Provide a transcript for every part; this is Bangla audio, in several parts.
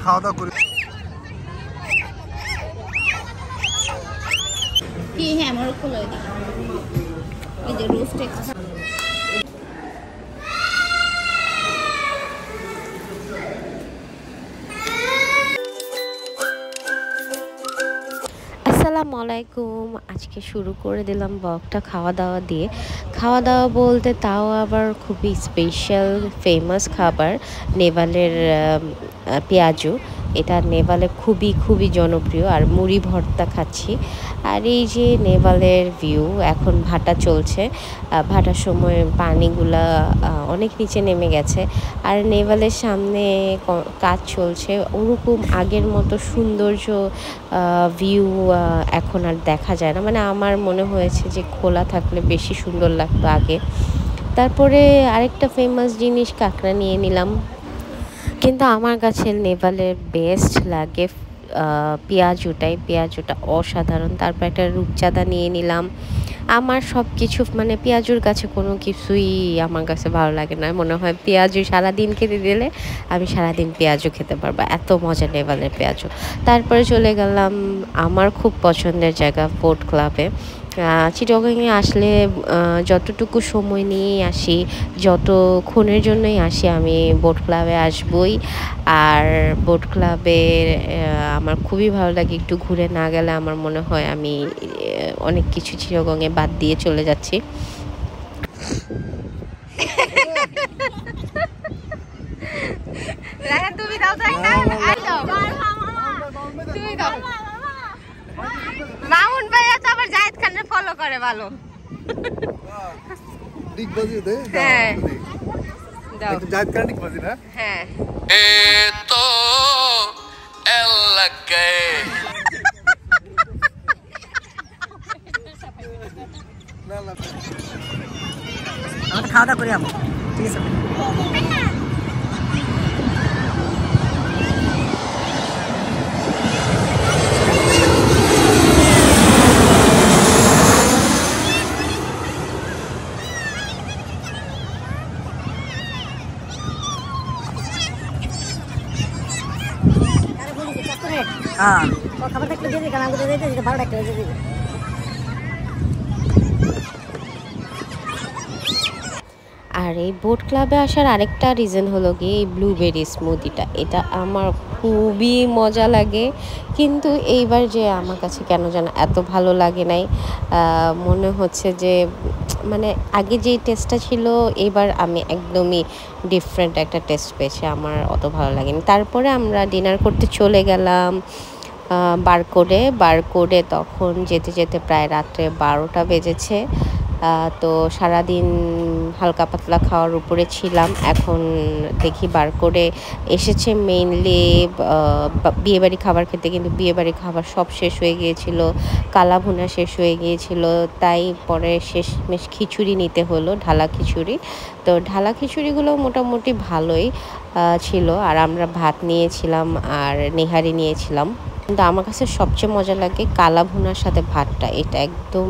খাওয়া দাওয়া করি কি। হ্যাঁ আমার খোলা এই যে রোস্ট আসসালামু আলাইকুম। আজকে শুরু করে দিলাম ব্লগটা খাওয়া দাওয়া দিয়ে। খাওয়া দাওয়া বলতে তাও আবার খুবই স্পেশাল ফেমাস খাবার নেভালের পেঁয়াজু। এটা নেভালে খুবই খুবই জনপ্রিয়। আর মুড়ি ভর্তা খাচ্ছি। আর এই যে নেভালের ভিউ, এখন ভাটা চলছে, ভাটার সময় পানিগুলা অনেক নিচে নেমে গেছে। আর নেভালের সামনে কাজ চলছে, ওরকম আগের মতো সৌন্দর্য ভিউ এখন আর দেখা যায় না। মানে আমার মনে হয়েছে যে খোলা থাকলে বেশি সুন্দর লাগতো আগে। তারপরে আরেকটা ফেমাস জিনিস কাঁকড়া নিয়ে নিলাম, কিন্তু আমার কাছে নেভালের বেস্ট লাগে পেঁয়াজুটা অসাধারণ। তারপর একটা রূপচাঁদা নিয়ে নিলাম। আমার সব কিছু মানে পেঁয়াজুর কাছে কোনো কিছুই আমার কাছে ভালো লাগে না। মনে হয় পেঁয়াজু সারাদিন খেতে দিলে আমি সারাদিন পেঁয়াজু খেতে পারবো, এত মজা নেভালের পেঁয়াজু। তারপরে চলে গেলাম আমার খুব পছন্দের জায়গা বোট ক্লাবে। চিটাগংয়ে আসলে যতটুকু সময় নিয়েই আসি, যতক্ষণের জন্যই আসি, আমি বোট ক্লাবে আসবই। আর বোট ক্লাবে আমার খুবই ভালো লাগে। একটু ঘুরে না গেলে আমার মনে হয় আমি অনেক কিছু চিটাগংয়ে বাদ দিয়ে চলে যাচ্ছি। মামুন ভাইয়া তো আবার জায়েদ খানের ফলো করে ভালো। ঠিক বাজিয়ে দে। হ্যাঁ দাও একটু জায়েদ খান ঠিক বাজি না। হ্যাঁ এ তো এলাকে না না আমরা খাওয়া দাওয়া করি আমরা, ঠিক আছে। হ্যাঁ খাবার থাকলে দিয়ে দিই, কারণ আমাকে দিয়ে দিতে 12টা একটা দিয়ে দিই। আর এই বোট ক্লাবে আসার আরেকটা রিজন হলো গিয়ে এই ব্লুবেরি স্মুদিটা। এটা আমার খুবই মজা লাগে, কিন্তু এইবার যে আমার কাছে কেন যেন এত ভালো লাগে নাই। মনে হচ্ছে যে মানে আগে যে টেস্টটা ছিল, এবার আমি একদমই ডিফারেন্ট একটা টেস্ট পেয়েছি, আমার অত ভালো লাগেনি। তারপরে আমরা ডিনার করতে চলে গেলাম বারকোডে। তখন যেতে যেতে প্রায় রাত্রে 12টা বেজেছে। তো সারাদিন হালকা পাতলা খাওয়ার উপরে ছিলাম। এখন দেখি বারকোডে এসেছে মেইনলি বিয়েবাড়ি খাবার খেতে, কিন্তু বিয়েবাড়ি খাবার সব শেষ হয়ে গিয়েছিল, কালা ভুনা শেষ হয়ে গিয়েছিল। তাই পরে শেষমেশ খিচুড়ি নিতে হলো, ঢালা খিচুড়ি। তো ঢালা খিচুড়িগুলো মোটামুটি ভালোই ছিল। আর আমরা ভাত নিয়েছিলাম আর নেহারি নিয়েছিলাম। কিন্তু আমার কাছে সবচেয়ে মজা লাগে কালা ভুনার সাথে ভাতটা। এটা একদম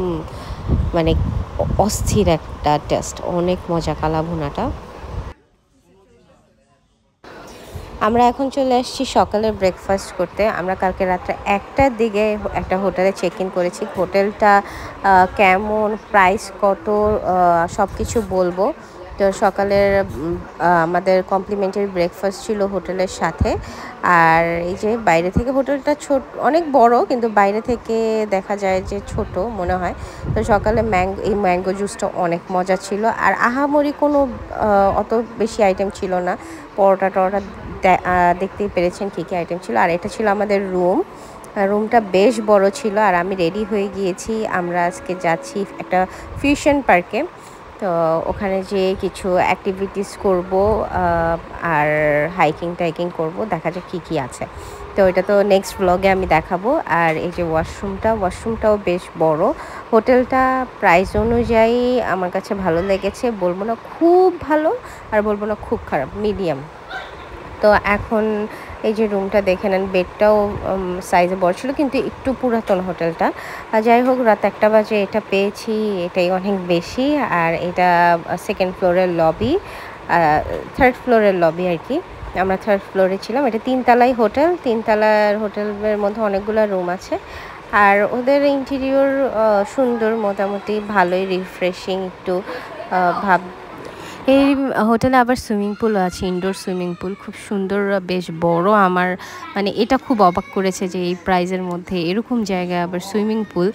মানে অস্থির একটা টেস্ট, অনেক মজা কালা ভুনাটা। আমরা এখন চলে আসছি সকালের ব্রেকফাস্ট করতে। আমরা কালকে রাত্রে 1টার দিকে একটা হোটেলে চেক ইন করেছি। হোটেলটা কেমন, প্রাইস কত, সব কিছু বলবো। তো সকালের আমাদের কমপ্লিমেন্টারি ব্রেকফাস্ট ছিল হোটেলের সাথে। আর এই যে বাইরে থেকে হোটেলটা অনেক বড়, কিন্তু বাইরে থেকে দেখা যায় যে ছোট মনে হয়। তো সকালে এই ম্যাঙ্গো জুসটা অনেক মজা ছিল। আর আহামরি কোনো অত বেশি আইটেম ছিল না। পরোটা দেখতেই পেরেছেন কী কী আইটেম ছিল। আর এটা ছিল আমাদের রুমটা বেশ বড় ছিল। আর আমি রেডি হয়ে গিয়েছি। আমরা আজকে যাচ্ছি একটা ফিউশন পার্কে। তো ওখানে যেয়ে কিছু অ্যাক্টিভিটিস করব আর টাইকিং করব, দেখা যাক কী কী আছে। তো এটা তো নেক্সট ব্লগে আমি দেখাবো। আর এই যে ওয়াশরুমটাও বেশ বড়। হোটেলটা প্রাইস অনুযায়ী আমার কাছে ভালো লেগেছে, বলবো না খুব ভালো আর বলবো না খুব খারাপ, মিডিয়াম। তো এখন এই যে রুমটা দেখে নেন, বেডটাও সাইজে বড় ছিল কিন্তু একটু পুরাতন হোটেলটা। যাই হোক, রাত 1টা বাজে এটা পেয়েছি, এটাই অনেক বেশি। আর এটা সেকেন্ড ফ্লোরের লবি, 3rd ফ্লোরের লবি আর কি। আমরা 3rd ফ্লোরে ছিলাম। এটা 3 তলাই হোটেল, 3 তলার হোটেলের মধ্যে অনেকগুলো রুম আছে। আর ওদের ইন্টেরিয়র সুন্দর, মোটামুটি ভালোই, রিফ্রেশিং একটু ভাব। এই হোটেলে আবার সুইমিং পুলও আছে, ইনডোর সুইমিং পুল, খুব সুন্দর, বেশ বড়। আমার মানে এটা খুব অবাক করেছে যে এই প্রাইজের মধ্যে এরকম জায়গায় আবার সুইমিং পুল,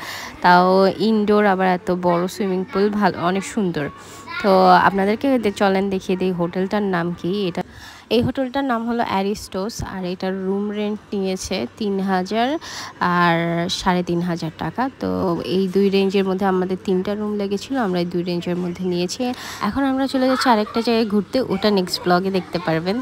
তাও ইনডোর, আবার এত বড় সুইমিং পুল, ভালো, অনেক সুন্দর। তো আপনাদেরকে চলেন দেখিয়ে দিই হোটেলটার নাম কি। এই হোটেলটার নাম হলো অ্যারিস্টোস, আর এটার রুম রেন্ট নিয়েছে 3000 আর 3500 টাকা। তো এই 2 রেঞ্জের মধ্যে আমাদের 3টা রুম লেগেছিল, আমরা এই 2 রেঞ্জের মধ্যে নিয়েছি। এখন আমরা চলে যাচ্ছি আরেকটা জায়গায় ঘুরতে, ওটা নেক্সট ব্লগে দেখতে পারবেন।